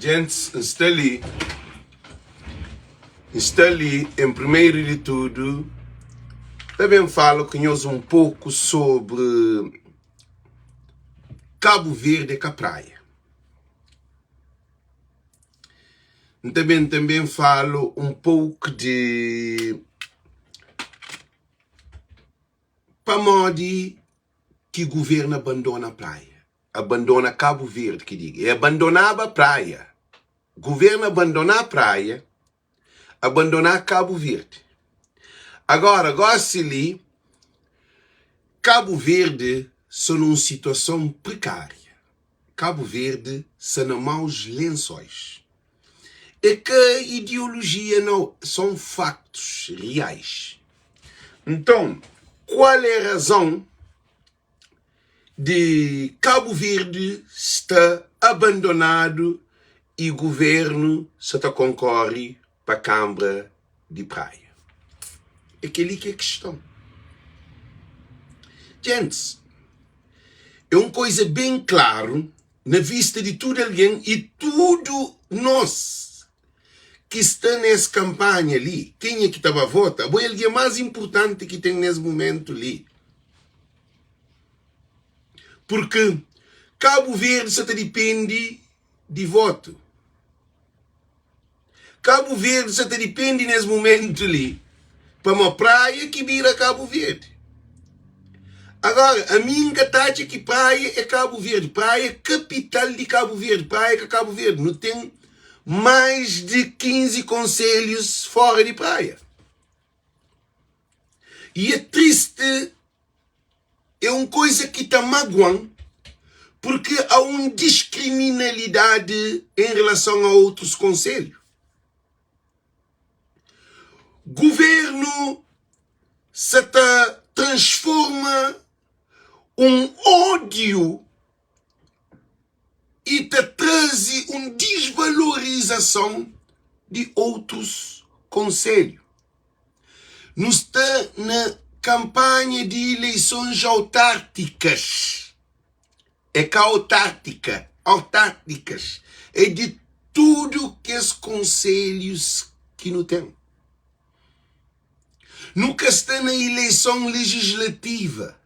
Gente, está ali, em primeiro de tudo, também falo com nós um pouco sobre Cabo Verde com a praia. Também falo um pouco de Pamodi que o governo abandona a praia. Abandona Cabo Verde, que diga. E abandonava a praia. O governo abandonar a praia, abandonar Cabo Verde. Agora, gosto ali, Cabo Verde está numa situação precária. Cabo Verde está nos maus lençóis. É que a ideologia não são factos reais. Então, qual é a razão de Cabo Verde estar abandonado e o governo está concorre para a Câmara de Praia? É aquele que é a questão. Gente, é uma coisa bem claro na vista de tudo alguém e tudo nós que está nessa campanha ali, quem é que estava a votar, é alguém mais importante que tem nesse momento ali. Porque Cabo Verde só depende de voto. Cabo Verde só depende nesse momento ali para uma praia que vira Cabo Verde. Agora, a minha taxa que praia é Cabo Verde. Praia capital de Cabo Verde. Praia que Cabo Verde não tem mais de 15 concelhos fora de praia. E é triste, é uma coisa que está magoando, porque há uma discriminalidade em relação a outros concelhos. Governo se transforma um ódio e te traz uma desvalorização de outros concelhos. Nós estamos na campanha de eleições autárquicas. É que autárquicas. É de tudo que os concelhos que não tem. Nunca está na eleição legislativa,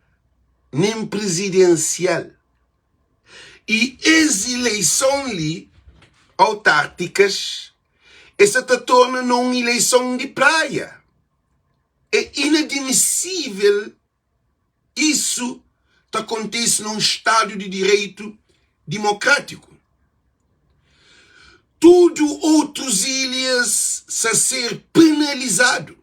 nem presidencial. E as eleições ali, autárquicas, essa se torna numa eleição de praia. É inadmissível isso que acontece num Estado de Direito democrático. Tudo outras ilhas a ser penalizado.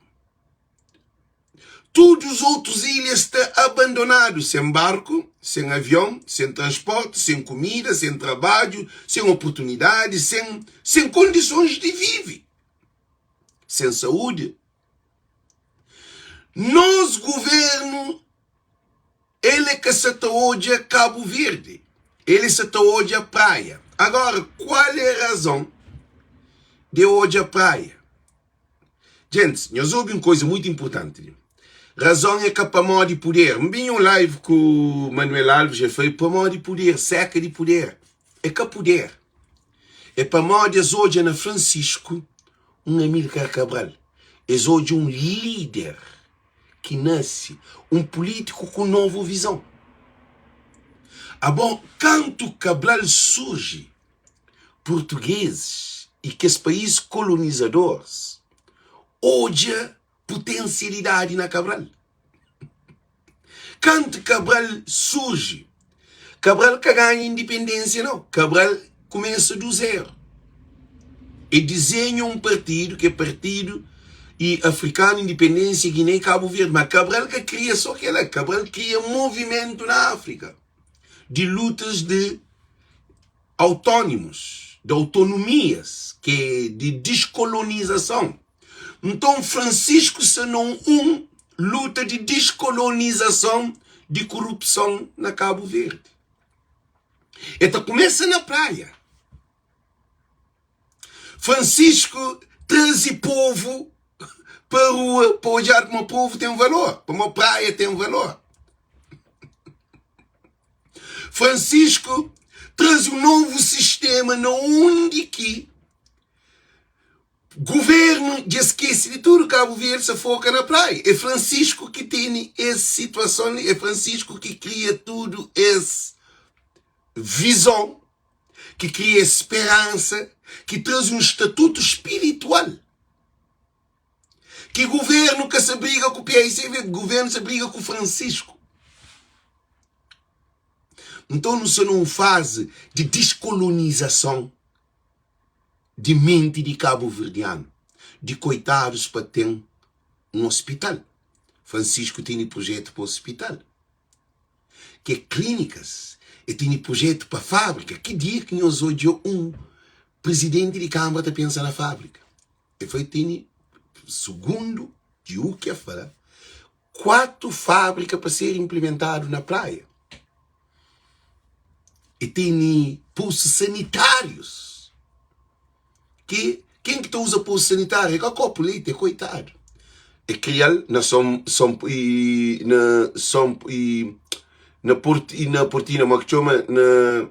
Todos os outros ilhas estão abandonados, sem barco, sem avião, sem transporte, sem comida, sem trabalho, sem oportunidades, sem condições de viver, sem saúde. Nosso governo, ele que se hoje a Cabo Verde, ele se hoje a praia. Agora, qual é a razão de hoje a praia? Gente, nós ouvimos uma coisa muito importante. Razão é que para modo de poder. Me vi um live com o Manuel Alves já foi para modo de poder, seca de poder. É que poder. É para modo de hoje na Francisco, um Amílcar Cabral. É hoje um líder que nasce, um político com nova visão. Ah bom, quando Cabral surge, portugueses e que os países colonizadores, hoje potencialidade na Cabral. Quando Cabral surge, Cabral que ganha independência não. Cabral começa do zero. E desenha um partido que é partido e africano, independência, Guiné e Cabo Verde. Mas Cabral que cria só aquela. Cabral cria um movimento na África de lutas de autônomos, de autonomias, que é de descolonização. Então, Francisco se não luta de descolonização, de corrupção na Cabo Verde. Então, começa na praia. Francisco traz o povo para a rua, para olhar como o povo tem um valor, para uma praia tem um valor. Francisco traz um novo sistema onde e que governo já esquece de tudo, Cabo Verde se foca na praia. É Francisco que tem essa situação, é Francisco que cria tudo essa visão, que cria esperança, que traz um estatuto espiritual. Que governo que se briga com o PIC, governo se briga com o Francisco. Então, isso não fase de descolonização de mente de cabo-verdiano, de coitados para ter um hospital. Francisco tem projeto para o hospital. Que clínicas, e tem projeto para fábrica. Que dia que nós hoje presidente de Câmara está pensando na fábrica? E foi ter, segundo o que fala, 4 fábricas para ser implementado na praia. E tem postos sanitários. Quem que usa posto sanitário? É que a copo leite, coitado. É criar na Portina, como que chama, na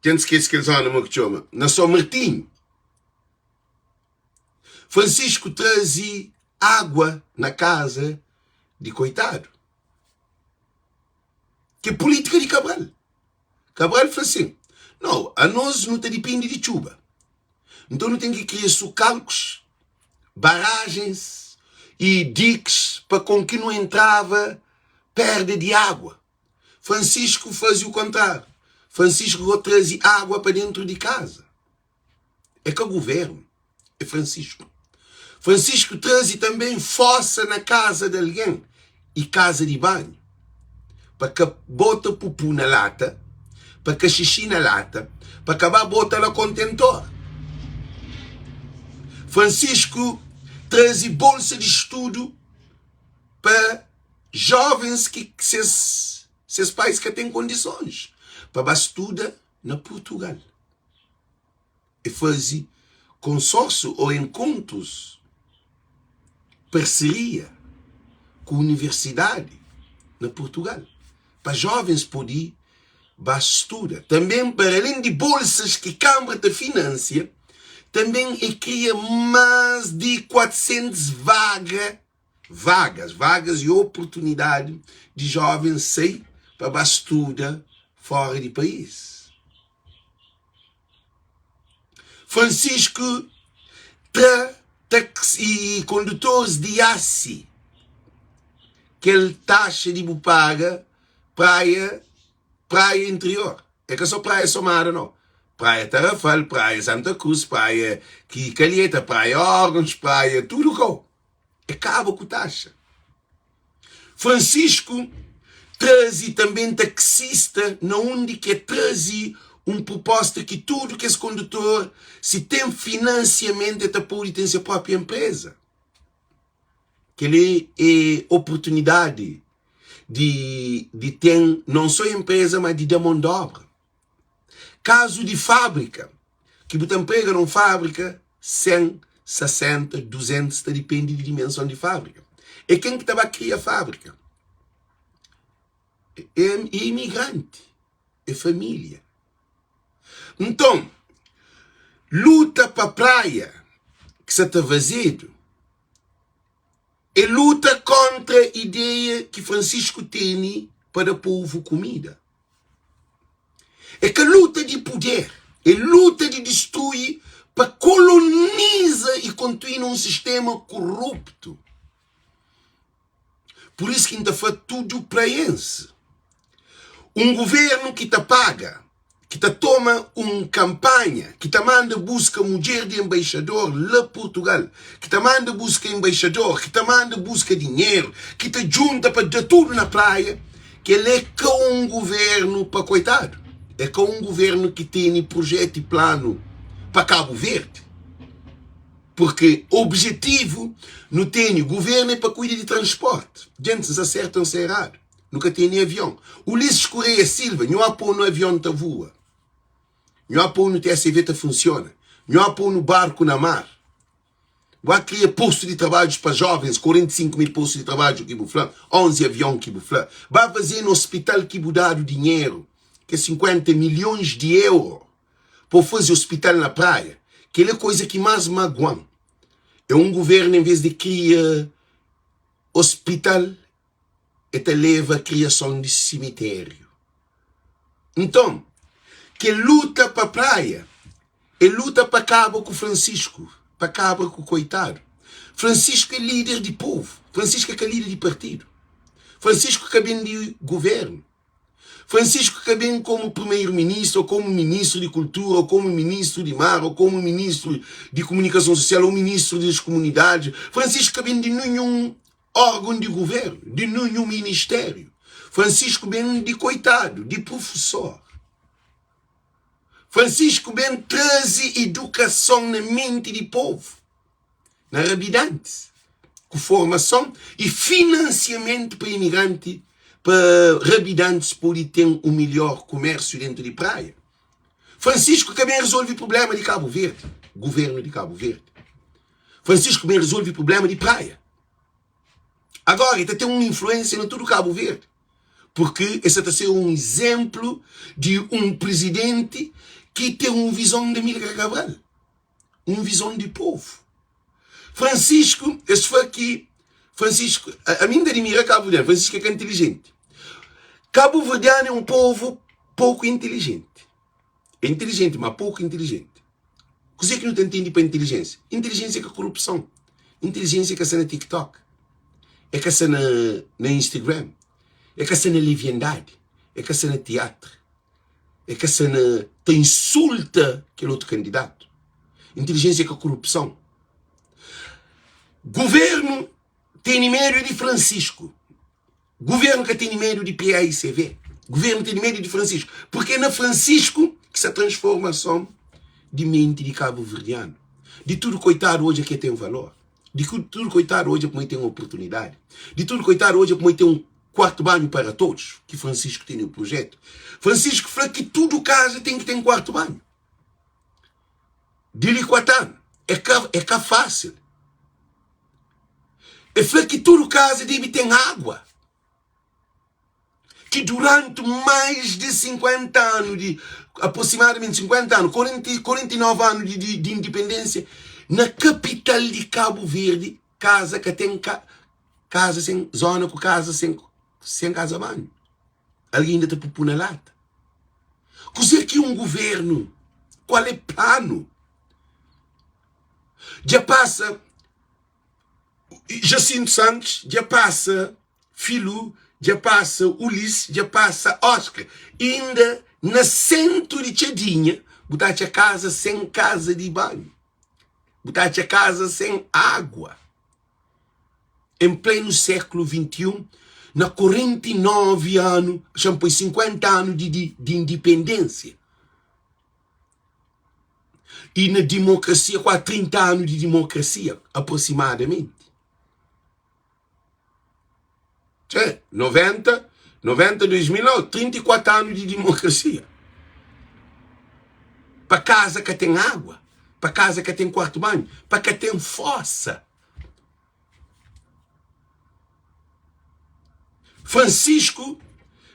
gente esquece que eles andam, como que chama, na São Martinho. Francisco traz água na casa de coitado. Que é política de Cabral. Cabral fala assim, não, a nós não depende de chuva. Então não tem que criar sulcalcos, barragens e diques para com que não entrava perda de água. Francisco fazia o contrário. Francisco trazia água para dentro de casa. É que o governo é Francisco. Francisco traz também fossa na casa de alguém e casa de banho. Para que bota pupu na lata, para que xixi na lata, para acabar bota no contentor. Francisco traz bolsa de estudo para jovens que seus pais que têm condições para estudar na Portugal. E faz consórcio ou encontros, parceria com a universidade na Portugal. Para jovens poderem estudar. Também, para além de bolsas que a Câmara te financia, também cria mais de 400 vagas e oportunidade de jovens sair para estudar fora do país. Francisco e condutores de ASI, que ele taxa de paga praia interior. É que só praia somada, não. Praia Tarrafal, praia Santa Cruz, praia Calheta, praia Órgãos, praia tudo com. Acaba com taxa. Francisco traz também taxista, na onde que traz uma proposta que tudo que esse condutor, se tem financiamento, ele pode ter sua própria empresa. Que ele é oportunidade de ter não só empresa, mas de dar mão de obra. Caso de fábrica, que você emprega numa fábrica, 100, 60, 200, depende da dimensão de fábrica. E quem que estava a criar a fábrica? É imigrante, é família. Então, luta para a praia, que você está vazio, é luta contra a ideia que Francisco tem para o povo comida. É que a luta de poder, é luta de destruir para colonizar e continuar um sistema corrupto. Por isso que ainda faz tudo para esse. Um governo que te paga, que te toma uma campanha, que te manda buscar mulher de embaixador lá Portugal, que te manda buscar embaixador, que te manda buscar dinheiro, que te junta para dar tudo na praia, que ele é com um governo para coitado. É com um governo que tem projeto e plano para Cabo Verde. Porque o objetivo não tem, o governo é para cuidar de transporte. Gente, se acertam-se errado. Nunca tem nem avião. Ulisses Correia Silva, não há pôr no avião que voa. Não há pôr no TSV que funciona. Não há pôr no barco na mar. Vai criar postos de trabalho para jovens, 45 mil postos de trabalho que buflam, 11 aviões que buflam. Vai fazer no hospital que dar o dinheiro, que é 50 milhões de euros, para fazer hospital na praia, que é a coisa que mais magoam. É um governo, em vez de criar hospital, ele leva a criação de cemitério. Então, que luta para a praia, é luta para acabar com o Francisco, para acabar com o coitado. Francisco é líder de povo, Francisco é líder de partido, Francisco é bem de governo, Francisco é bem como primeiro-ministro, ou como ministro de cultura, ou como ministro de mar, ou como ministro de comunicação social, ou ministro das comunidades. Francisco é bem de nenhum órgão de governo, de nenhum ministério. Francisco bem de coitado, de professor. Francisco bem traz educação na mente do povo, na habitantes, com formação e financiamento para imigrantes, para habitantes poderem ter um melhor comércio dentro de praia. Francisco também resolve o problema de Cabo Verde, governo de Cabo Verde. Francisco também resolve o problema de praia. Agora, ele tem uma influência em todo Cabo Verde, porque esse está a ser um exemplo de um presidente que tem uma visão de Amílcar Cabral, uma visão de povo. Francisco, esse foi aqui, Francisco, a mim admira Cabo Verde, Francisco é inteligente. Cabo Verdeano é um povo pouco inteligente. É inteligente, mas pouco inteligente. O que é que não te entende para inteligência? Inteligência é que a corrupção. Inteligência é que a cena TikTok. É que a cena na Instagram. É que a cena leviandade. É que a cena teatro. É que a cena te insulta aquele outro candidato. Inteligência é que a corrupção. Governo tem medo de Francisco. Governo que tem medo de PAICV. Governo tem medo de Francisco. Porque é na Francisco que se a transformação de mente de Cabo Verdeano. De tudo coitado hoje é que tem um valor. De tudo coitado hoje é como tem uma oportunidade. De tudo coitado hoje é como tem um quarto banho para todos. Que Francisco tem no projeto. Francisco fala que tudo casa tem que ter um quarto banho. De Liquatano. É cá fácil. É fala que tudo casa deve ter água. Que durante mais de 50 anos, aproximadamente 50 anos, 49 anos de independência, na capital de Cabo Verde, casa que tem casa sem zona com casa sem casa banho. Alguém ainda está por pôr na lata. Coisa que um governo, qual é plano? Já passa Jacinto Santos, já passa Filho, já passa Ulisses, já passa Oscar. Ainda na centro de Tchadinha, botaste a casa sem casa de banho. Botaste a casa sem água. Em pleno século XXI, na 49 anos, chamam 50 anos de independência. E na democracia, quase 30 anos de democracia, aproximadamente. 90, 2000, 34 anos de democracia. Para casa que tem água, para casa que tem quarto banho, para que tem fossa. Francisco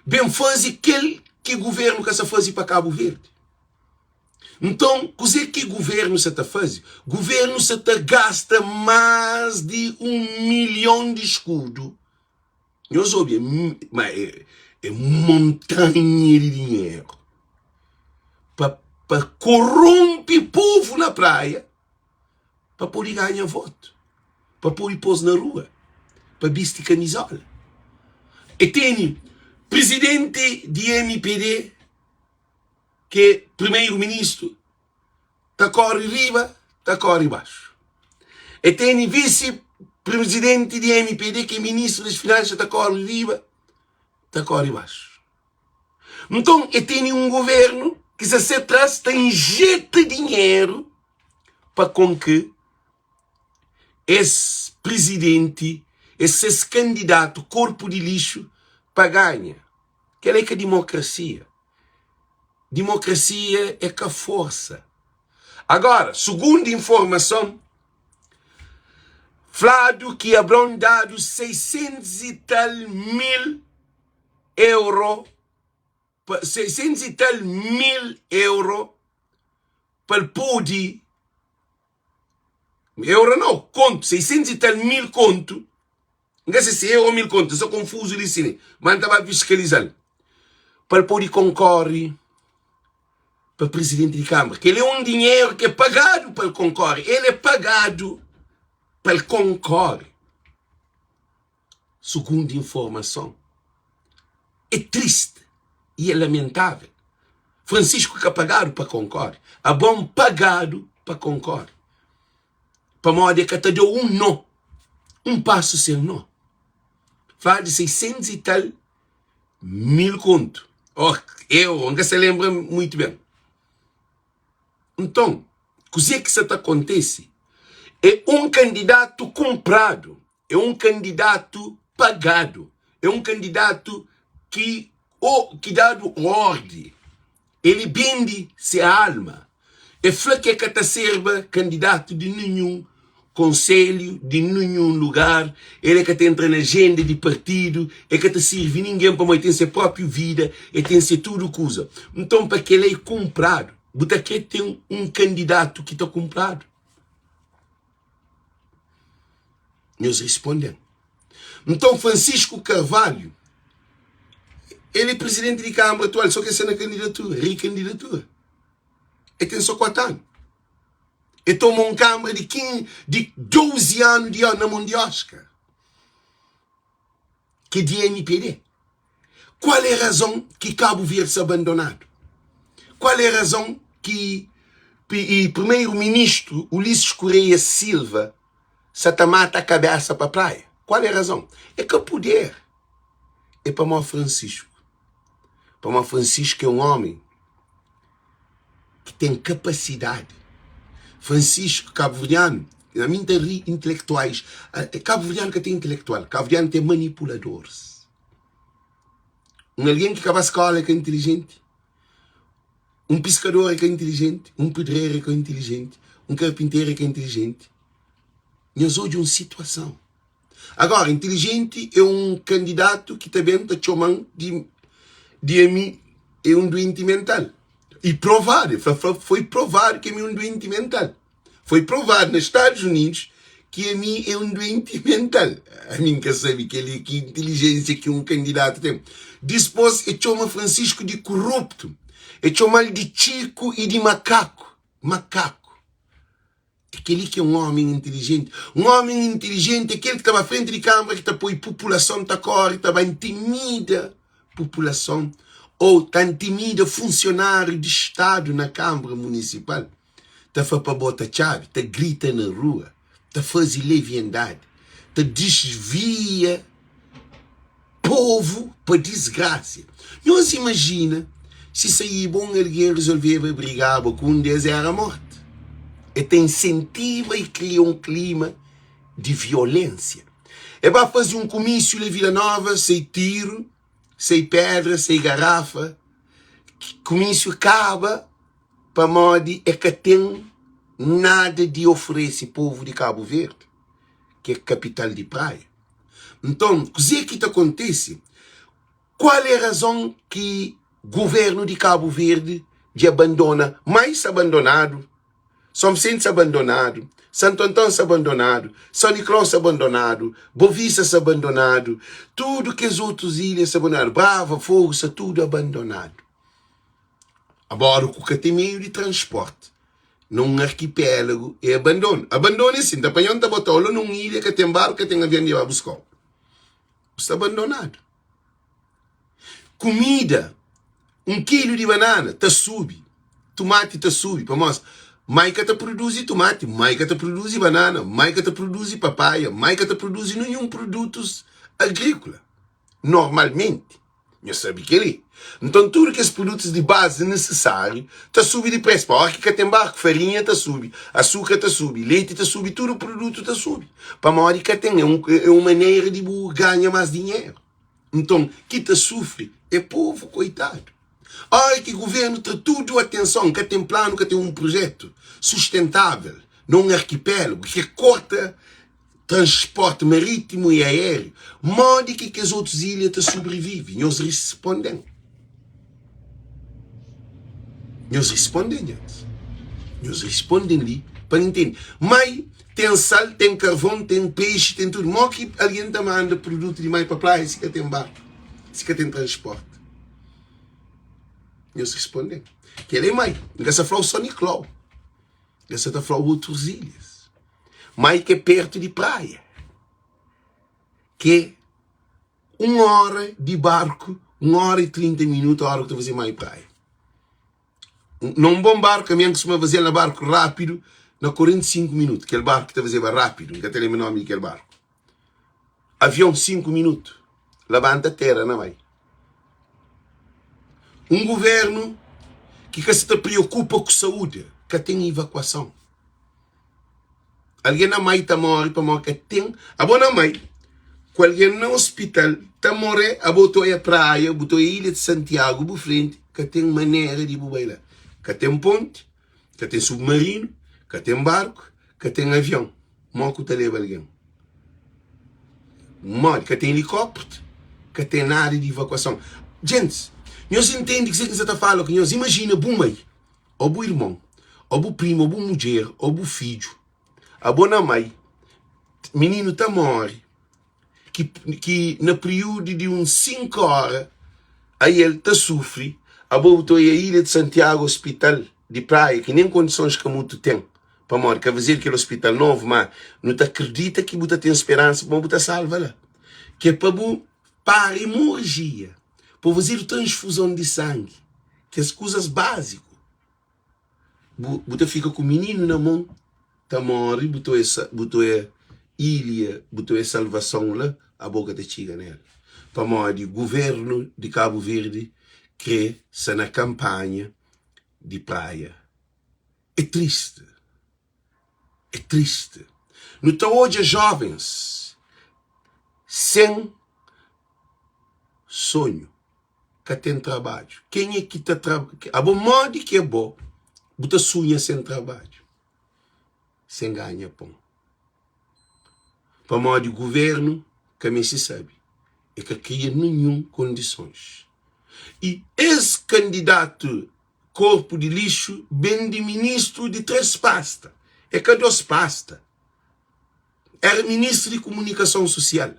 bem faz aquele que governo que se faz para Cabo Verde. Então, que governo se está fazendo? Governo se está gasta mais de 1 milhão de escudo. Eu soube, mas é montanha de dinheiro para corromper o povo na praia, para poder ganhar voto, para poder pôr na rua, para vestir camisola. E tem presidente de MPD, que é primeiro-ministro, está corre riba, está corre baixo. E tem vice-presidente de MPD, que é ministro das Finanças, está corre riba, está corre baixo. Então, e tem um governo que se atrás injeta dinheiro para com que esse presidente, esse candidato, corpo de lixo, para ganhar. Que é que a democracia. Democracia é com a força. Agora, segundo informação, Flávio que haverão dado 600 e tal mil euros, 600 e tal mil euros para poder, euro não, conto, 600 e tal mil conto, não sei se euro ou mil conto, sou confuso ali sim, mas estava fiscalizando, para poder concorrer para presidente de Câmara, que ele é um dinheiro que é pagado para concorrer, ele é pagado para concorrer. Segundo informação, é triste e é lamentável. Francisco que é pagado para concorrer, a bom pagado para concorrer. Para modo que te deu um não, um passo sem não. Fala de 600 e tal mil conto. Oh, eu nunca se lembra muito bem. Então, o que isso acontece? É um candidato comprado, é um candidato pagado, é um candidato que dado ordem, ele vende sua alma. É flor que te serve candidato de nenhum conselho, de nenhum lugar, ele que te entra na agenda de partido, é que te serve ninguém para mais ter sua própria vida, e tem ser tudo coisa. Então, para que ele é comprado, você quer ter um candidato que está comprado? Nós respondemos. Então, Francisco Carvalho, ele é presidente de Câmara atual, só que ser na candidatura, recandidatura. Ele tem só 4 anos. Ele tomou uma Câmara de 12 anos de na mão de Oscar, que é de NPD. Qual é a razão que Cabo Verde se abandonado? Qual é a razão que o primeiro-ministro Ulisses Correia Silva se mata a cabeça para a praia? Qual é a razão? É que o poder é para o Francisco. Para o Francisco é um homem que tem capacidade. Francisco, cabo-verdiano, na minha intelectuais, cabo-verdiano que tem intelectual, cabo-verdiano tem manipuladores. Alguém que acaba a escola que é inteligente, um pescador que é inteligente, um pedreiro que é inteligente, um carpinteiro que é inteligente. Nós hoje uma situação. Agora, inteligente é um candidato que também está chamando de mim é um doente mental. E provado, foi provado que é um doente mental. Foi provado nos Estados Unidos que a mim é um doente mental. A mim que sabe que inteligência que um candidato tem. Depois, chama Francisco de corrupto. Chama ele de chico e de macaco. Macaco. Aquele que é um homem inteligente. Um homem inteligente é aquele que estava à frente de Câmara, que está põe a população, está corre, estava intimida a população, ou está intimida funcionário de Estado na Câmara Municipal. Está para botar chave, está grita na rua, está faz leviandade, está desvia povo para desgraça. Não se imagina se sair bom alguém resolver brigar com um deles era a morte. E te incentiva e cria um clima de violência. É para fazer um comício na Vila Nova, sem tiro, sem pedra, sem garrafa. Comício acaba para modo é que tem nada de oferecer povo de Cabo Verde, que é capital de praia. Então, o que acontece? Qual é a razão que o governo de Cabo Verde de abandona, mais abandonado, São Vicente abandonado, Santo Antônio abandonado, São Nicolau abandonado, Boavista abandonado, tudo que as outras ilhas abandonaram, Brava, Força, tudo abandonado. Agora o que tem meio de transporte, num arquipélago, é abandono. Abandono é assim, apanhando a botola numa ilha que tem barco, que tem avião de buscar. Está abandonado. Comida, 1 quilo de banana, está sube. Tomate está sube, para mostrar. Maica te produz tomate, Maica te produz banana, Maica te produz papaya, Maica te produz nenhum produtos agrícolas. Normalmente. Eu sabe que ele. Então, tudo que os produtos de base necessários está subindo de preço. Para que tem barco, farinha está subindo, açúcar está subindo, leite está subindo, tudo o produto está subindo. Para a hora que tem, é uma maneira de ganhar mais dinheiro. Então, quem está sofre é povo, coitado. Ai, que o governo tem tudo atenção, que tem plano, que tem um projeto sustentável, num arquipélago, que corta transporte marítimo e aéreo, modo que as outras ilhas sobrevivem. Nós respondemos. Nós respondemos. Eles respondem ali para entender. Mas tem sal, tem carvão, tem peixe, tem tudo. Mas que alguém está mandando produto demais para a praia, se que tem barco, se que tem transporte. Eles respondem. Que ele é mais. Essa flor só Nicolau. Essa está flor outras ilhas. Mas que é perto de praia. Que é 1 hora de barco, 1 hora e 30 minutos, a hora que tu fazer mais praia. Num bom barco, a minha costuma fazer no barco rápido, na 45 minutos. Aquele barco que tu fazer rápido, nunca tem o nome daquele barco. Avião 5 minutos. Levanta a terra, não vai. Um governo que se preocupa com saúde, que tem evacuação. Alguém na mãe está morrendo para morrer, que tem. A boa mãe, com alguém no hospital, está morrendo, a botou a praia, botou a ilha de Santiago, por frente, que tem maneira de ir lá. Que tem ponte, que tem submarino, que tem barco, que tem avião. Moco te leva alguém. Que tem helicóptero, que tem área de evacuação. Gente, nós entendemos que você está falando, que nós imagina o mãe, ou o irmão, ou o primo, ou a mulher, ou o filho, a boa mãe, menino está morre, que no período de uns 5 horas, aí ele está sofre, a botou a ilha de Santiago, hospital de praia, que nem condições que muito tem, para morrer, quer dizer que é o hospital novo, mas não te acredita que você tem esperança, para você salva lá, que é para a hemorragia, para fazer transfusão de sangue, que as coisas básicas. Você fica com o menino na mão, tá morre, botou a ilha, botou a salvação lá, a boca de chiga nela. Para morrer, o governo de Cabo Verde que está na campanha de praia. É triste. É triste. Não está hoje jovens sem sonho, que tem trabalho. Quem é que está trabalhando? A bom modo que é bom, você sonha sem trabalho, sem ganhar pão. Para modo de governo, que a se sabe, é que cria nenhuma condições. E esse candidato corpo de lixo bem de ministro de 3 pastas. É que 2 pastas. Era ministro de comunicação social.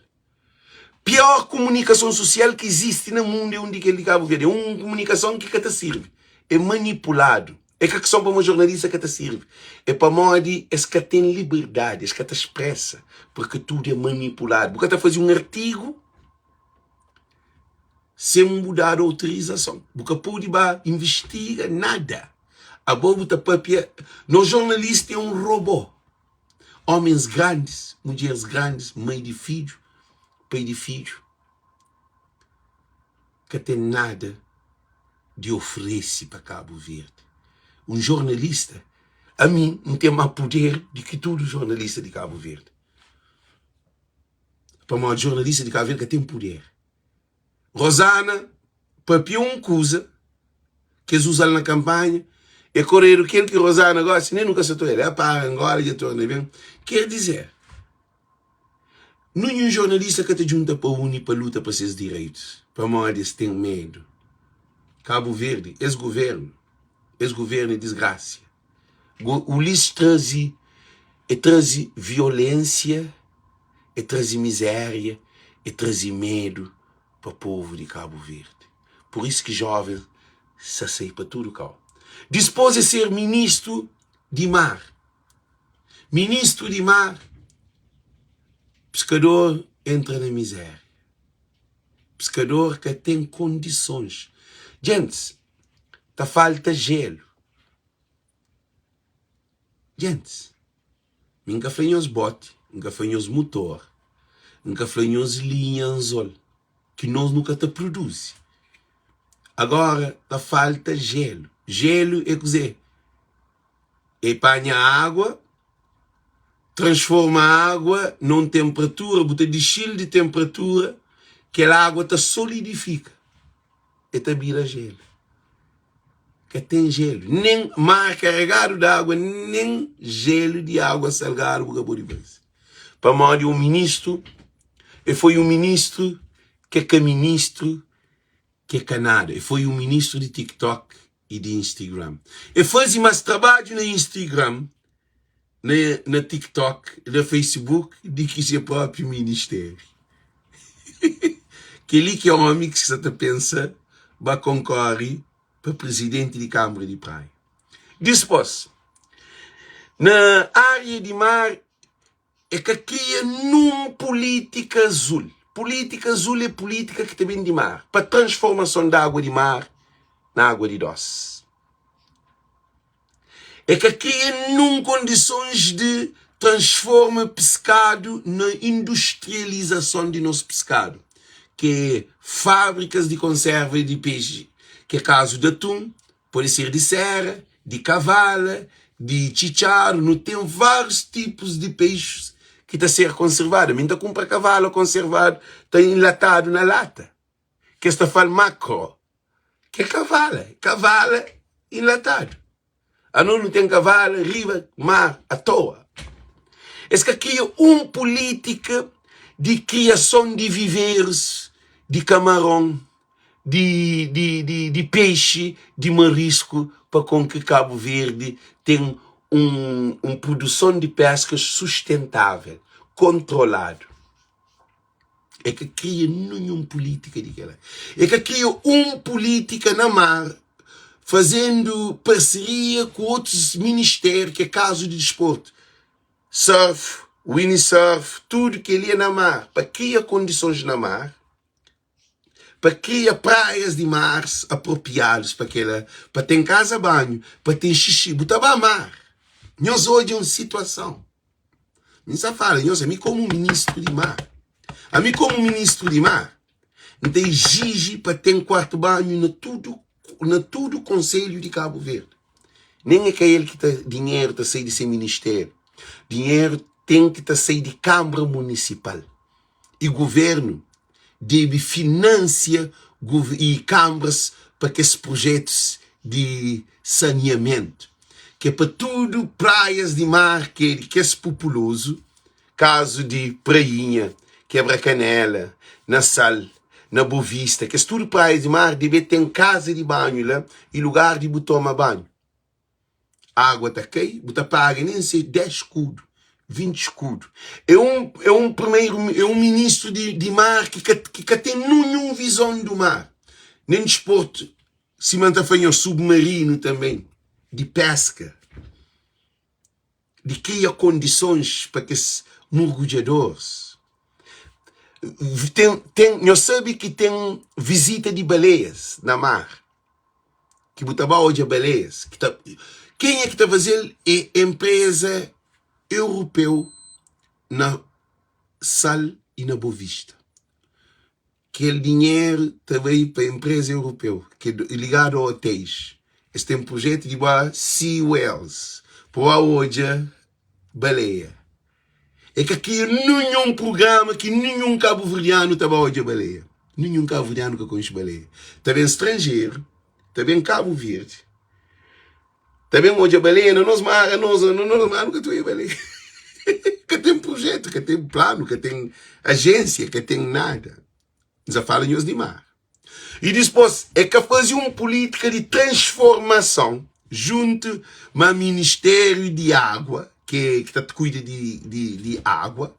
Pior comunicação social que existe no mundo é onde ele Cabo Verde. É uma comunicação que te serve. É manipulado. É que só para uma jornalista que te serve. É para modo é que tem liberdade, é que te expressa. Porque tudo é manipulado. Porque te fazer um artigo sem mudar a autorização. Porque pode investigar nada. A boba está papia. No jornalista é um robô. Homens grandes, mulheres grandes, mãe de filho, pai de filho, que tem nada de oferecer para Cabo Verde. Um jornalista, a mim, não tem mais poder do que todo jornalista de Cabo Verde. Para o jornalista de Cabo Verde que tem poder. Rosana, papiou uma coisa que eles usam na campanha, é correr aquilo que Rosana gosta, nem nunca se torna, é para Angola e torna bem. Quer dizer, não é um jornalista que te junta para unir para luta para seus direitos. Para modo eles têm medo. Cabo Verde, esse governo é desgraça. O lixo traz violência, traz miséria, traz medo para o povo de Cabo Verde. Por isso que jovens se aceitam para tudo, cal. Dispôs a ser ministro de mar. Ministro de mar. Pescador entra na miséria. Pescador que tem condições. Gente, tá falta gelo. Gente, nunca foi os botes, nunca foi os motor, nunca foi os linhas que nós nunca te produz. Agora tá falta gelo. Gelo é dizer, apanha água, transforma a água numa temperatura, bota de estilo de temperatura, que a água te solidifica e te vira gelo. Que tem gelo. Nem mar carregado de água, nem gelo de água salgada porque pode ver. Para modo um ministro, e foi um ministro que é ministro que é canado, e foi um ministro de TikTok e de Instagram. Eu fazia mais trabalho no Instagram, na TikTok, no Facebook, do que seu próprio ministério. Que é um homem que se pensa, vai concorrer para presidente de Câmara de Praia. Depois, na área de mar, é que aqui é numa política azul. Política azul é política que também de mar, para transformação da água de mar na água de doce. É que aqui é num condições de transforma pescado na industrialização de nosso pescado, que é fábricas de conserva de peixe, que é caso de atum, pode ser de serra, de cavala, de chicharo, não tem vários tipos de peixes que está a ser conservado. Ainda compra cavalo conservado, está enlatado na lata. Que está falando macro, que é cavala enlatado. A não tem cavalo, riba, mar, à toa. Esse que aqui é uma política de criação de viveiros, de camarão, de peixe, de marisco, para com que Cabo Verde tenha uma produção de pescas sustentável, controlado. É que cria nenhuma política daquela. É que cria uma política na mar, fazendo parceria com outros ministérios, que é caso de desporto. Surf, windsurf, tudo que ele é na mar, para criar condições na mar, para criar praias de mar apropriadas para ter casa banho, para ter xixi, botar para mar. Nós hoje é uma situação. Nós fala, nós, a mim como ministro de mar, a mim como ministro de mar, não tem exige para ter um quarto banho na tudo o Conselho de Cabo Verde. Nem é que é ele que está dinheiro está sair de ser ministério. Dinheiro tem que estar sair de Câmara Municipal. E governo deve financiar e câmaras para que esses projetos de saneamento, que é para tudo praias de mar que é populoso, caso de Prainha, Quebra-Canela, na Sal, na Boa Vista, que é tudo praias de mar, deve ter casa de banho lá e lugar de tomar banho. A água está aqui, você paga nem sei 10 escudos, 20 escudos. É um ministro de mar que tem nenhuma visão do mar. Nem desporto, se mantém um submarino também, de pesca, de criar condições para que os mergulhadores. Nós sabemos que tem visita de baleias na mar, que botava hoje a baleias. Quem é que está fazendo? É a empresa europeu na Sal e na Boa Vista. Aquele dinheiro também para a empresa europeu, que é ligado a hotéis. Eles têm um projeto de Sea Whales, para hoje baleia. É que aqui nenhum programa que nenhum cabo-verdiano estava hoje a baleia. Nenhum cabo-verdiano que conhece baleia. Também estrangeiro, também Cabo Verde. Também hoje a baleia, nós nunca tu é baleia. Que tem projeto, que tem plano, que tem agência, que tem nada. Já falam de mar. E depois é que fazer uma política de transformação junto ao Ministério de Água, que cuida de água,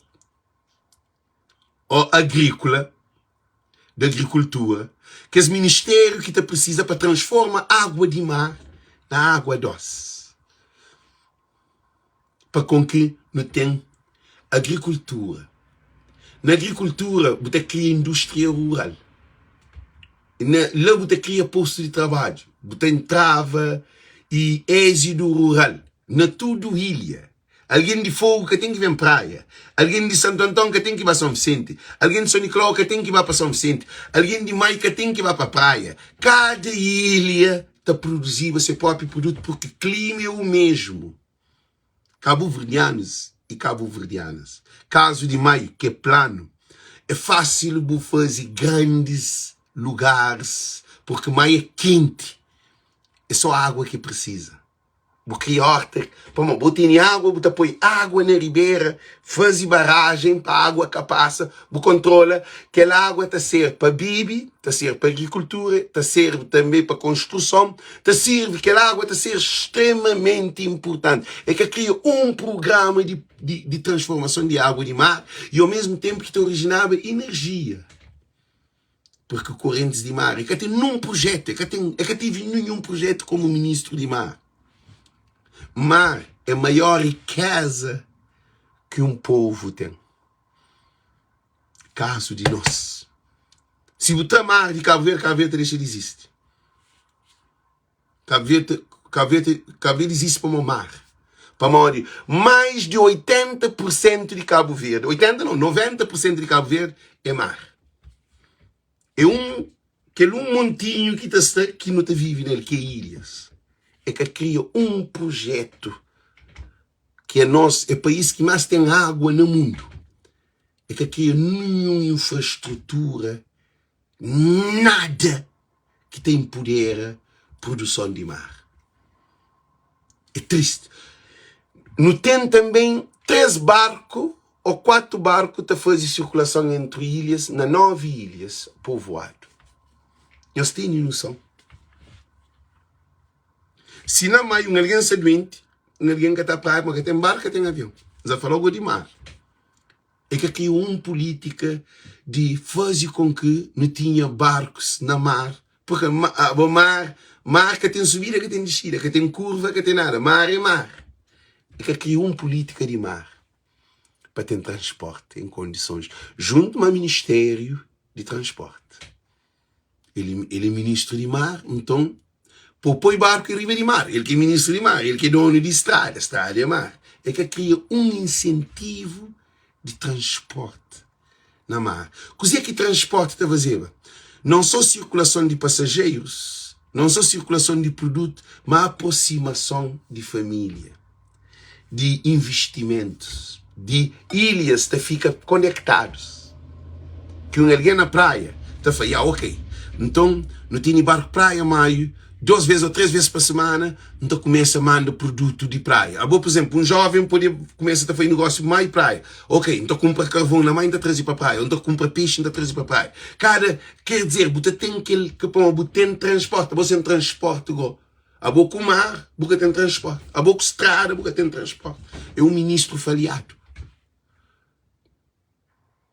ou agrícola, de agricultura, que é o ministério que precisa para transformar água de mar na água doce. Para com que não tem agricultura. Na agricultura, você cria indústria rural. Lá você cria posto de trabalho. Você entrava e êxito rural. Na tudo ilha. Alguém de Fogo que tem que vir praia. Alguém de Santo Antão que tem que ir para São Vicente. Alguém de São Nicolau que tem que ir para São Vicente. Alguém de Maio que tem que ir para a praia. Cada ilha está produzindo seu próprio produto porque o clima é o mesmo. Cabo-verdianos e cabo-verdianas. Caso de Maio, que é plano, é fácil fazer grandes lugares porque Maio é quente. É só água que precisa. cria horta, botar em água, botar põe água na ribeira, faz barragem para a água que passa, controla que a água está ser para bibi, está ser para agricultura, está serve também para construção, está serve que a água está ser extremamente importante. É que cria um programa de transformação de água de mar e ao mesmo tempo que originava energia. Porque correntes de mar, é que tem um projeto, é que tive nenhum projeto como ministro de mar. Mar é a maior riqueza que um povo tem. Caso de nós. Se botar mar de Cabo Verde deixa de existir. Cabo Verde existe como mar. Para mais de 80% de Cabo Verde, 90% de Cabo Verde é mar. É um montinho que não te vive nele, que é ilhas. É que cria um projeto que é o país que mais tem água no mundo. É que cria nenhuma infraestrutura, nada que tem poder produção de mar. É triste. Não tem também 3 barcos ou 4 barcos que fazem circulação entre ilhas, nas 9 ilhas povoadas. Eles têm noção. Se não mais alguém se doente, alguém que está para que tem barco, tem avião. Já falou de mar. É que aqui política de fazer com que não tinha barcos na mar. Porque mar que tem subida, que tem descida, que tem curva, que tem nada. Mar é mar. É que aqui política de mar. Para ter transporte em condições. Junto ao Ministério de Transporte. Ele é ministro de mar, então põe barco em riba de mar. Ele que é ministro de mar, ele que é dono de estrada é mar. É que cria incentivo de transporte na mar. Coisa é que transporte está fazendo? Não só circulação de passageiros, não só circulação de produto, mas aproximação de família, de investimentos, de ilhas que ficam conectados. Que alguém na praia está falando, ok, então não tem barco praia, maio, 2 vezes ou 3 vezes por semana, então começa a mandar produto de praia. Por exemplo, um jovem começa a fazer negócio de maio praia. Ok, então compra carvão na mãe, ainda traz para praia. Então compra peixe, ainda traz para praia. Quer dizer, você tem que ter transporte, você tem transporte igual. Com o mar, você tem transporte. Com estrada, você tem transporte. É um ministro falhado.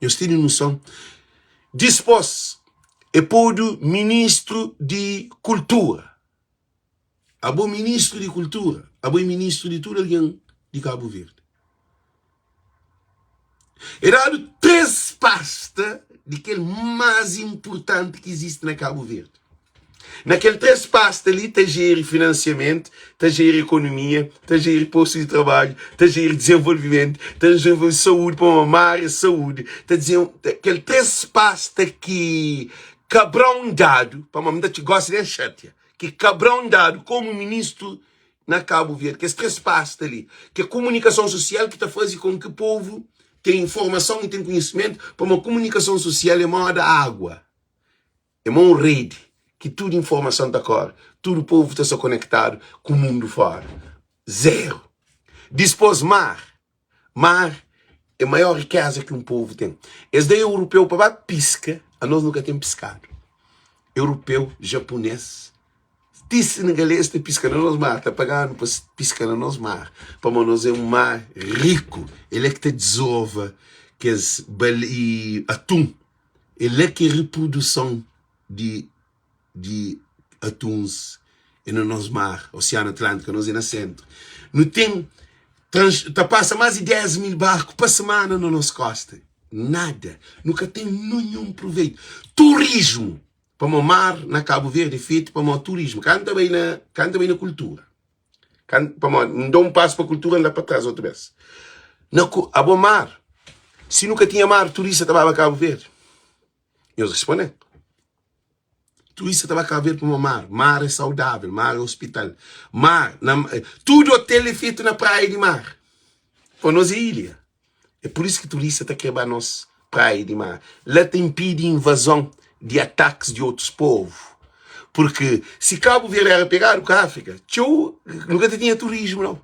Eu tenho noção. Depois, é por ministro de cultura. Ministro de cultura. Ministro de tudo alguém de Cabo Verde. É dado 3 pastas de que é mais importante que existe na Cabo Verde. Naquele 3 pastas ali, está gerir financiamento, está gerir economia, está gerir postos de trabalho, está gerir desenvolvimento, está gerir saúde, para uma área de saúde, está dizendo aquele 3 pastas que Cabrão dado, para uma mulher que gosta de enxertia, que Cabrão dado como ministro na Cabo Verde, que esses 3 pastas ali, que a comunicação social que está fazendo com que o povo tenha informação e tenha conhecimento, para uma comunicação social é uma água, é uma rede, que tudo informação está cor, todo o povo está só conectado com o mundo fora. 0. Depois mar é a maior riqueza que um povo tem. Esse daí é europeu para pisca, a nós nunca temos pescado. Europeu, japonês, de senegalês está piscando nos mar, está pagando para piscar nos mar. Para nós é um mar rico, ele é que te desova, que é atum, ele é que é reprodução de atuns no nosso mar, Oceano Atlântico, nós é no centro. Não tem, passa mais de 10 mil barcos por semana no nosso costa. Nada. Nunca tem nenhum proveito. Turismo. Para o mar, na Cabo Verde, é feito para o turismo. Canta bem na cultura. Não dá um passo para a cultura, anda para trás outra vez. A bom mar. Se nunca tinha mar, turista estava a Cabo Verde. Eles respondem. Turista estava a Cabo Verde para o mar. Mar é saudável, mar é hospital. Tudo hotel é feito na praia de mar. Para nós é ilha. É por isso que turista está quebrando nossa praia de mar. Lá te impede invasão de ataques de outros povos. Porque se Cabo Verde era pegar com a África, tchau, nunca tinha turismo, não.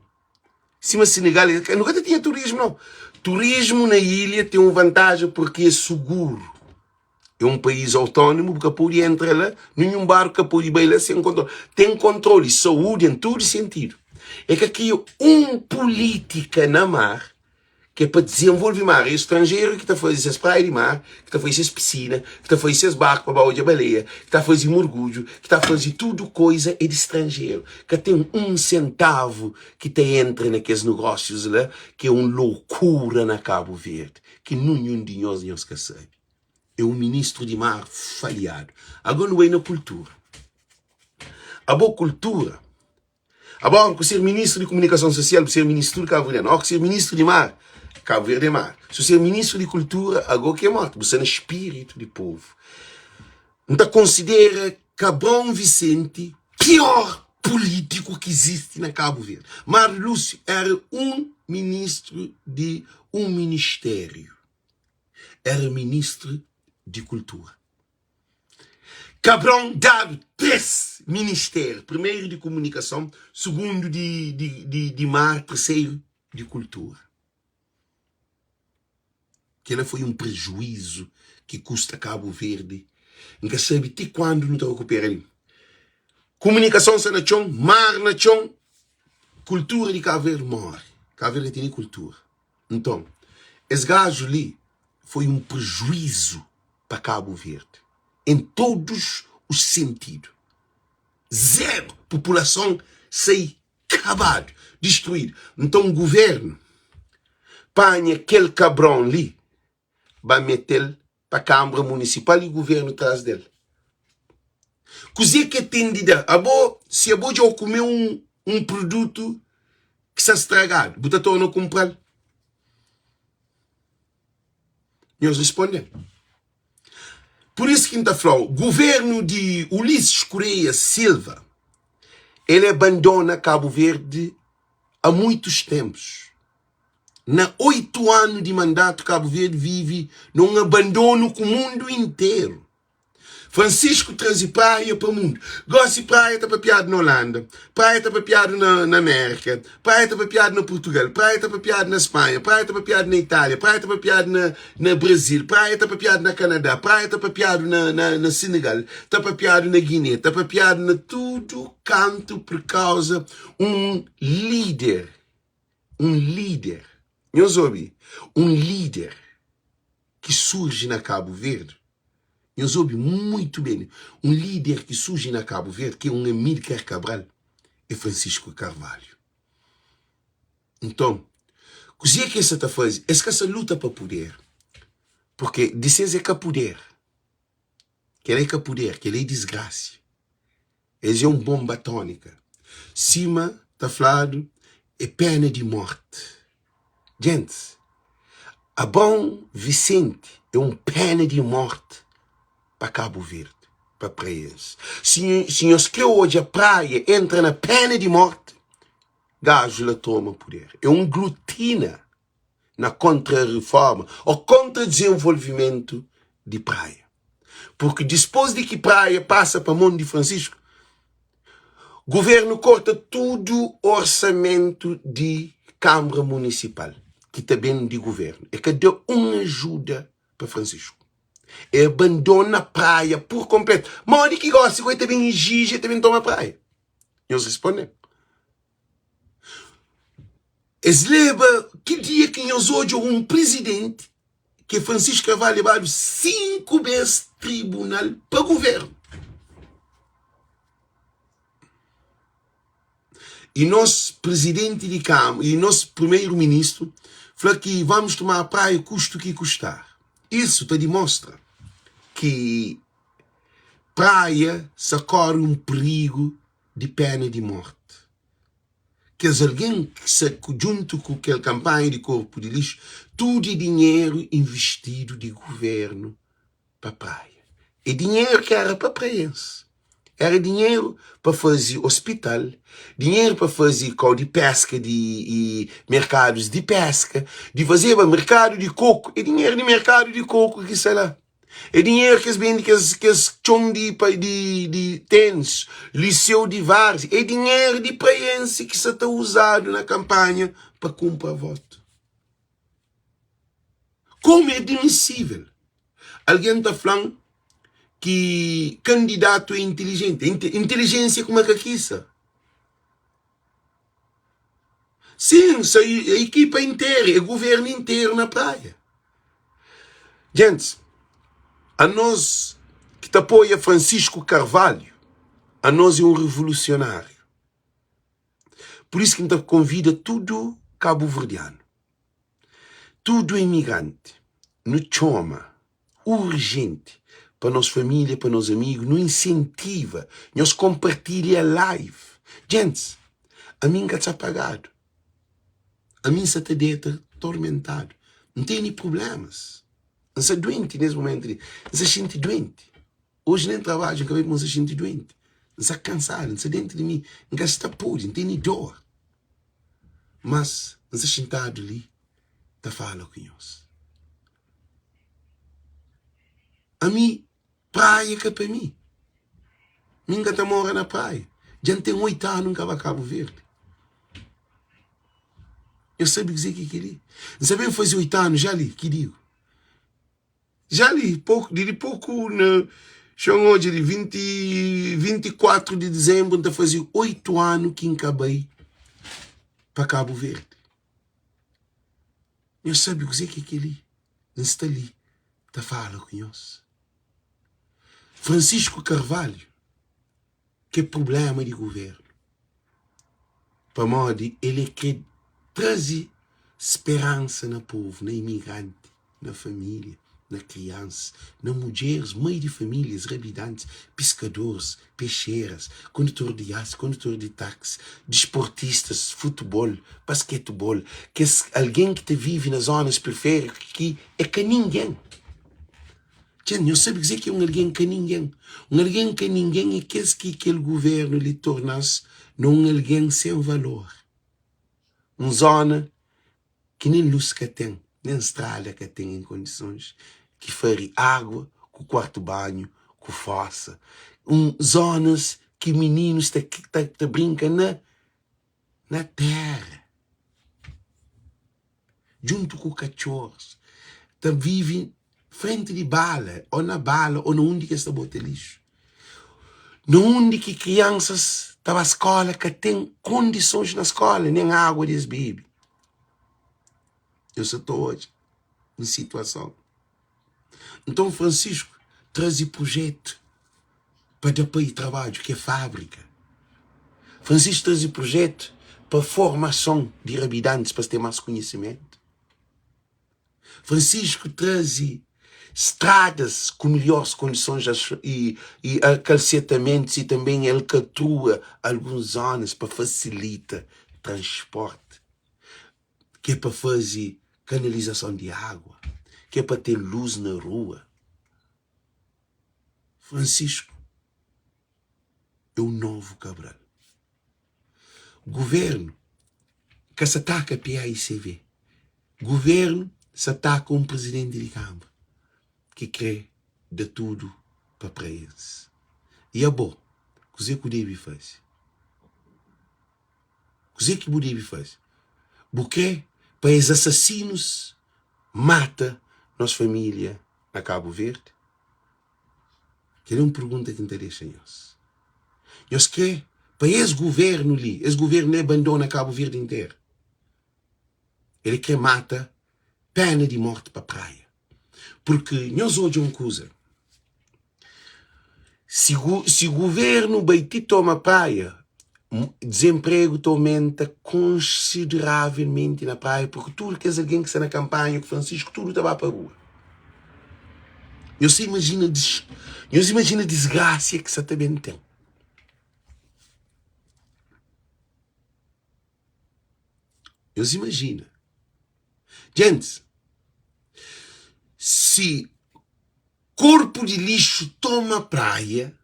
Cima Senegal, nunca tinha turismo, não. Turismo na ilha tem uma vantagem porque é seguro. É um país autónomo, porque pode entrar lá, nenhum barco pode ir lá sem controle. Tem controle, saúde em todo sentido. É que aqui é política na mar, que é para desenvolver mar. É estrangeiro que está fazendo essas praias de mar, que está fazendo essas piscinas, que está fazendo esses barcos para baú de baleia, que está fazendo mergulho, que está fazendo tudo coisa é de estrangeiro. Que tem um centavo que te entra naqueles negócios lá, que é uma loucura na Cabo Verde, que nenhum de nós que sabe. É um ministro de mar falhado. Agora não é na cultura. A boa cultura. Agora, por ser ministro de comunicação social, por ser ministro de Cabo Verde, agora ser ministro de mar, Cabo Verde é mar. Se ser ministro de cultura, agora que é morto. Você é no espírito do povo. Então considera Cabrão Vicente pior político que existe na Cabo Verde. Mário Lúcio era um ministro de um ministério. Era ministro de cultura. Cabrão dado 3 ministérios. Primeiro de comunicação, segundo de mar, terceiro de cultura. Que ela foi um prejuízo que custa Cabo Verde. Nunca sabe até quando não te recupera ali. Comunicação se na chão, mar na chão, cultura de Cabo Verde morre. Cabo Verde tem cultura. Então, esse gajo ali foi um prejuízo para Cabo Verde. Em todos os sentidos. Zero. População sai acabado, destruído. Então o governo panha aquele cabrão ali, vai meter para a Câmara Municipal e o governo atrás dele. Coisa que tem de dar. Se a boa já comeu um produto que está estragado, você está não comprar. Nós respondemos. Por isso que está falando, o governo de Ulisses Correia Silva, ele abandona Cabo Verde há muitos tempos. Na 8 anos de mandato, Cabo Verde vive num abandono com o mundo inteiro. Francisco traz praia para o mundo. Gosta de praia, está papiado na Holanda. Praia está papiado na América. Praia está papiado na Portugal. Praia está papiado na Espanha. Praia está papiado na Itália. Praia está papiado na Brasil. Praia está papiado na Canadá. Praia está papiado na Senegal. Está papiado na Guiné. Está papiado na tudo canto por causa um líder. Um líder. Eu ouvi. Um líder que surge na Cabo Verde. Eu soube muito bem, um líder que surge na Cabo Verde, que é um Amílcar Cabral, é Francisco Carvalho. Então, o que é que essa está fazendo? É que essa luta para poder. Porque dizer que é poder. Que ele é poder, que ele é desgraça. Ele é uma bomba atômica. Cima, está falado, é pena de morte. Gente, a bom Vicente é uma pena de morte para Cabo Verde, para praias. Se nós que hoje a praia entra na pena de morte, gajo lá toma poder. É um glutina na contra-reforma ou contra-desenvolvimento de praia. Porque depois de que praia passa para Monte de Francisco, o governo corta todo o orçamento de Câmara Municipal, que também de governo. É que deu uma ajuda para Francisco. E abandona a praia por completo. Mas que gosta, que também exige, também toma praia. E eles respondem. Eles levam, que dia que nós hoje um presidente, que Francisco Carvalho levado 5 vezes tribunal para o governo. E nosso presidente de Câmara, e nosso primeiro-ministro, falou que vamos tomar a praia custo que custar. Isso te demonstra que praia se corre um perigo de pena de morte. Que alguém que se junto com aquela campanha de corpo de lixo, tudo é dinheiro investido de governo para praia. É dinheiro que era para praias. Era dinheiro para fazer hospital, dinheiro para fazer de pesca e mercados de pesca, de fazer mercado de coco, é dinheiro de mercado de coco que sei lá. É dinheiro que vende que as chão de tênis, liceu de várzea. É dinheiro de praense que está usado na campanha para comprar voto. Como é admissível? Alguém está falando que candidato é inteligente. Inteligência como é que quisa? Sim, a equipa inteira, o governo inteiro na praia. Gente, a nós que te apoia Francisco Carvalho, a nós é um revolucionário. Por isso que me convida tudo cabo-verdiano, tudo imigrante, no chama, urgente, para nossa família, para nossos amigos, nos incentiva, nos compartilha a live. Gente, a mim que está apagado, a mim está atormentado, não tem nem problemas. Não está doente nesse momento, não se sente doente. Hoje nem trabalho, acabei de se sentir doente. Não está cansado, não está dentro de mim, não está podre, não tem nem dor. Mas, não está sentado ali, está falando com nós. A mim, praia que é para mim. Ninguém está morando na praia. Já tem 8 anos, nunca vai a Cabo Verde. Eu sei dizer que queria. Não sabia fazer 8 anos, já li, que digo. Já li, pouco, hoje de 24 de dezembro, então fazia 8 anos que acabei para Cabo Verde. Eu sei dizer que ali. Não está ali, está falando com nós. Francisco Carvalho, que é problema de governo. Para modo, ele quer trazer esperança no povo, na imigrante, na família, na criança, nas mulheres, mãe de famílias, habitantes, pescadores, peixeiras, condutor de aço, condutor de táxi, desportistas, futebol, basquetebol, que é alguém que vive nas zonas periféricas, que é que ninguém. Gente, eu sei dizer que é alguém que ninguém. Alguém que ninguém é que aquele governo lhe tornasse não alguém sem valor. Uma zona que nem luz que tem, nem estrada que tem em condições, que fere água, com quarto banho, com fossa. Zonas que meninos te brincam na terra. Junto com cachorros. Te vivem frente de bala, ou na bala, ou onde que está bota lixo. Onde que crianças estão à escola que têm condições na escola, nem água eles bebem. Eu só estou hoje em situação. Então, Francisco, traz projeto para depois trabalho, que é fábrica. Francisco traz projeto para formação de habitantes, para ter mais conhecimento. Francisco traz estradas com melhores condições e acalcetamentos, e também ele catua algumas zonas para facilitar transporte, que é para fazer canalização de água, que é para ter luz na rua. Francisco é o novo Cabral. Governo que se ataca a PAICV. Governo se ataca um presidente de Câmara que quer de tudo para eles. E é bom. O que deve fazer? O que deve fazer? Porque para os assassinos mata nossa família na Cabo Verde? Que é uma pergunta que interessa a nós. Nós quer para esse governo ali, esse governo abandona Cabo Verde inteiro. Ele quer mata pena de morte para a praia. Porque nós hoje uma coisa. Se o governo Baiti toma praia, desemprego aumenta consideravelmente na praia, porque tudo que é alguém que está na campanha, que Francisco, tudo está para a rua. Você imagina a desgraça que você também tem. Você imagina. Gente, se corpo de lixo toma praia,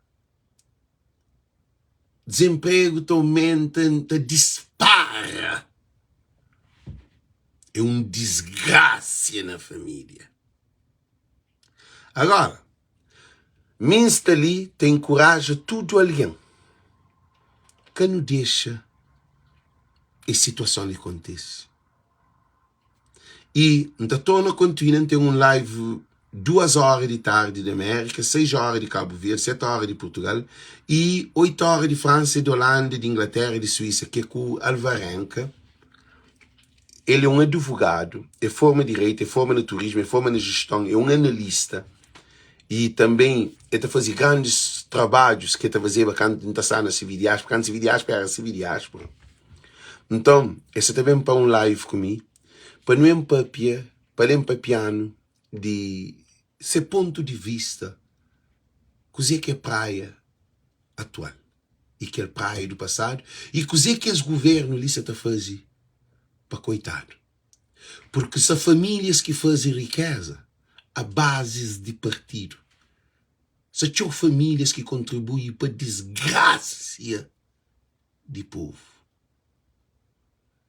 desemprego aumenta, dispara. É uma desgraça na família. Agora, minsta ali tem coragem tudo alguém que não deixa a situação lhe acontecer. E da torna continente tem live 2 horas de tarde da América, 6 horas de Cabo Verde, 7 horas de Portugal e 8 horas de França, de Holanda, de Inglaterra e de Suíça, que é com o Alvarenga. Ele é um advogado, é forma de direito, é forma de turismo, é forma de gestão, é um analista e também está fazendo grandes trabalhos que está fazendo quando está na civil diáspora, quando civil diáspora era civil diáspora. Então, esse também para um live comigo, para não empapiar, para empapiano de seu ponto de vista, coisa que é praia atual e que é praia do passado e coisa que os governos ali está fazendo para coitado. Porque são famílias que fazem riqueza a bases de partido. São famílias que contribuem para a desgraça do povo.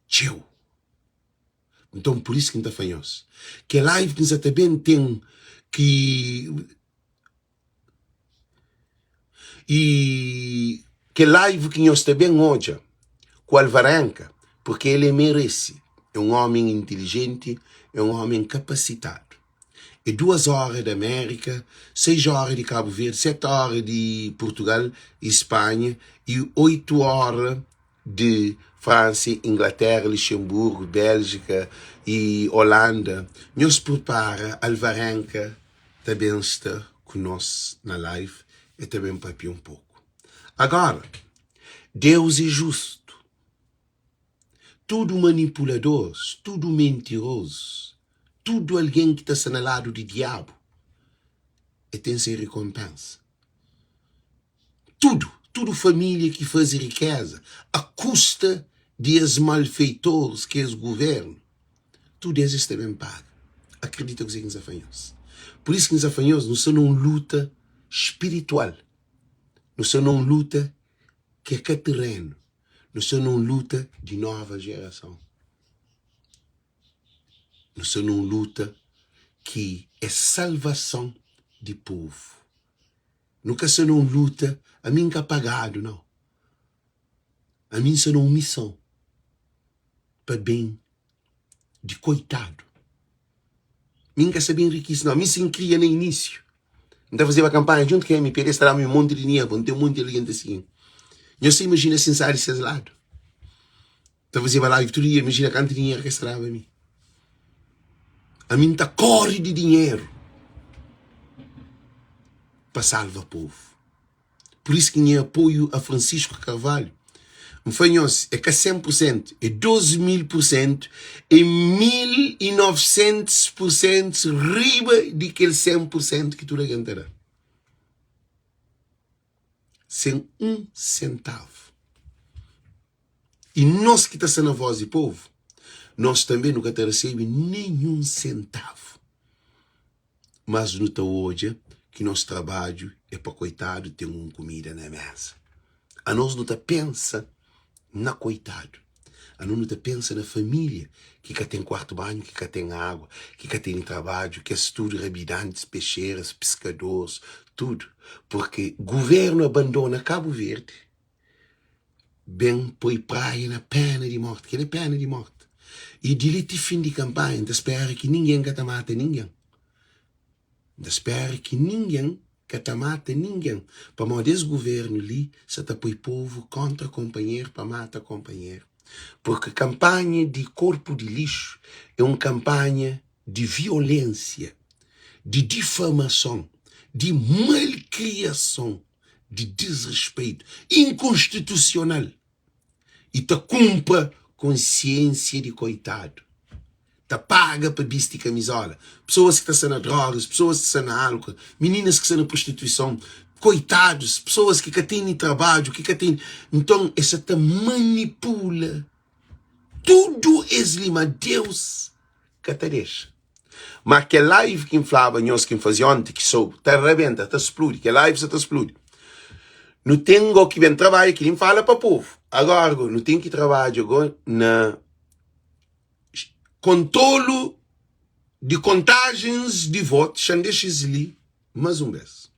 Tchau. Então, por isso que não está fanhoso. Que a live que nós também tem que live que nós também hoje com o Alvarenga, porque ele merece. É um homem inteligente, é um homem capacitado. É 2 horas da América, 6 horas de Cabo Verde, 7 horas de Portugal e Espanha e 8 horas de França, Inglaterra, Luxemburgo, Bélgica e Holanda. Nos prepara, Alvarenga também está conosco na live e também papiou um pouco. Agora, Deus é justo. Tudo manipulador, tudo mentiroso, tudo alguém que está assinalado de diabo e tem sua recompensa. Tudo família que faz riqueza a custa dos malfeitores que é o governo. Tudo isso também paga. Acredita que nos afanhamos. Por isso que nos afanhamos não são uma luta espiritual. Não são uma luta que é terreno. Não são uma luta de nova geração. Não são uma luta que é salvação de povo. Nunca são uma luta a mim que é pagado, não. A mim são uma missão para bem de coitado. Mim que sabia enriquecer, não. Mim se cria no início. Então fazia a campanha junto com a MP, estará um monte de dinheiro, não tem um monte de gente assim. Eu se imagina assim, sair desse lado. Então fazia a live todo dia, imagina quanto dinheiro que estará a mim. A mim está corre de dinheiro para salvar o povo. Por isso que eu apoio a Francisco Carvalho. Fanhos é que é 100%, é 12.000%, é 1.900% riba daquele 100% que tu ganhará. Sem um centavo. E nós que estamos na voz do povo, nós também nunca recebemos nenhum centavo. Mas não está hoje que nosso trabalho é para coitado ter uma comida na mesa. A nós não está pensa na coitado. A nós não está pensa na família que cá tem quarto banho, que cá tem água, que cá tem trabalho, que é tudo habitantes, peixeiras, pescadores, tudo. Porque o governo abandona Cabo Verde, bem põe praia na pena de morte, que é pena de morte. E de fim de campanha, espera que ninguém que mate ninguém. Espera que ninguém que mate ninguém. Para modo esse governo ali, se tá põe povo contra companheiro, para matar companheiro. Porque campanha de corpo de lixo é uma campanha de violência, de difamação, de malcriação, de desrespeito inconstitucional. E te cumpra consciência de coitado. Te paga para vestir camisola. Pessoas que estão na drogas, pessoas que estão na álcool, meninas que estão na prostituição, coitados, pessoas que têm trabalho, que têm... Então, essa te manipula. Tudo é lima Deus que te deixa. Mas que live que inflava nós que fazia ontem, que sou, te arrebenta, te explode, que live se te explode. Não tenho que vir trabalho que ele fala para o povo. Agora, não tenho que trabalhar agora na controle de contagens de votos, deixa ali, mais um vez.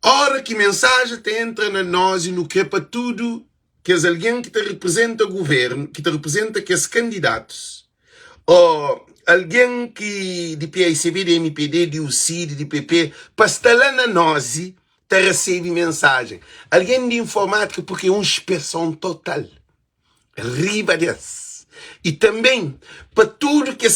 Ora que mensagem te entra na nós e no que é para tudo, que és alguém que te representa o governo, que te representa que és candidatos, ou alguém que de PICB, de MPD, de UCID, de PP, para estar lá na nós, te recebe mensagem. Alguém de informática, porque é uma inspeção total. Riba desse. E também, para tudo que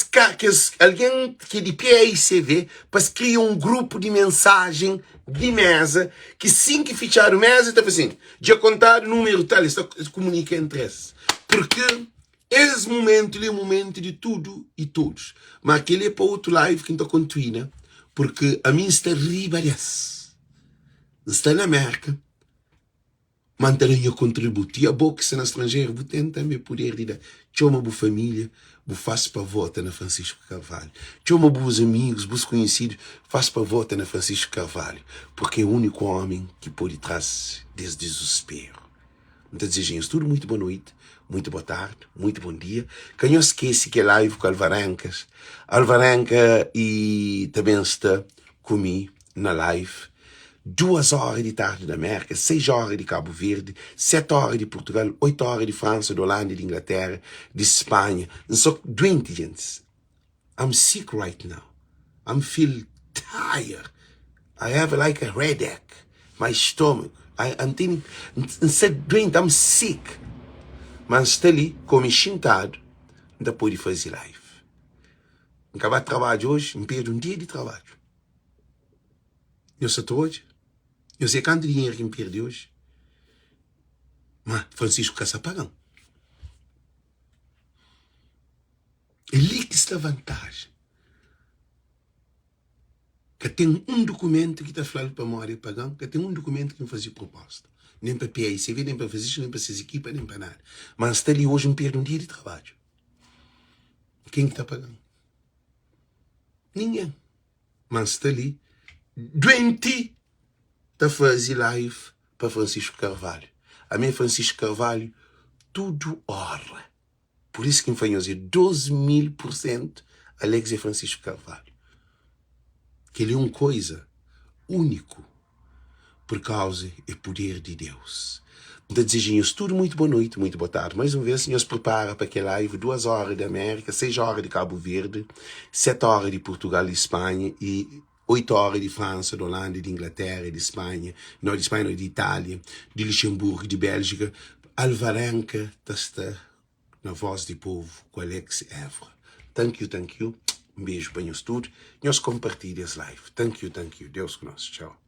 alguém que de PICV, para criar um grupo de mensagem de mesa, que sim que fichar o mesa, está assim, já contar o número tal, está comunica entre esses. Porque esse momento é o momento de tudo e todos. Mas aquele é para outro live que está continuando, porque a mim está riba desse. Está na América. Manterem o contributo. E a boa que se na estrangeira, vou tentar me poder dizer, chama boa família, vou faço para votar na Francisco Carvalho. Chama boas amigos, boas conhecidos, faço para votar na Francisco Carvalho. Porque é o único homem que pode trazer desse desespero. Então, desejamos tudo muito boa noite, muito boa tarde, muito bom dia. Que não esqueça que é live com Alvarencas. Alvarenca e também está comigo na live. 2 horas de tarde da América, 6 horas de Cabo Verde, 7 horas de Portugal, 8 horas de França, de Holanda, de Inglaterra, de Espanha. Eu sou doente, gente. I'm sick right now. I'm feel tired. I have like a headache. My stomach. I'm thinking, instead doente, I'm sick. Mas estou ali, como enxintado, ainda pode fazer live. Acabar de trabalho hoje, me perdo um dia de trabalho. Eu sou hoje. Eu sei quanto dinheiro que me perdi hoje. Mas Francisco Caçapagão. É ali que está a vantagem. Que tem um documento que está falando para a Memória Pagão, que tem um documento que me fazia proposta. Nem para PICV, nem para fazer, nem para essas equipas, nem para nada. Mas está ali hoje, me perde um dia de trabalho. Quem que está pagando? Ninguém. Mas está ali, doente, está a fazer live para Francisco Carvalho. A minha Francisco Carvalho, tudo hora. Por isso que me faz dizer 12.000% Alex e Francisco Carvalho. Que ele é uma coisa único por causa do poder de Deus. Então, desejamos tudo muito boa noite, muito boa tarde. Mais uma vez, o Senhor se prepara para aquele live, 2 horas da América, 6 horas de Cabo Verde, 7 horas de Portugal e Espanha e 8 horas de França, de Holanda, de Inglaterra, de Espanha, não de Espanha, não de Itália, de Luxemburgo, de Bélgica. Alvarenca está na voz do povo com Alex Évora. Thank you. Um beijo para nós todos. Nós compartilhamos esse live. Thank you. Deus conosco. Tchau.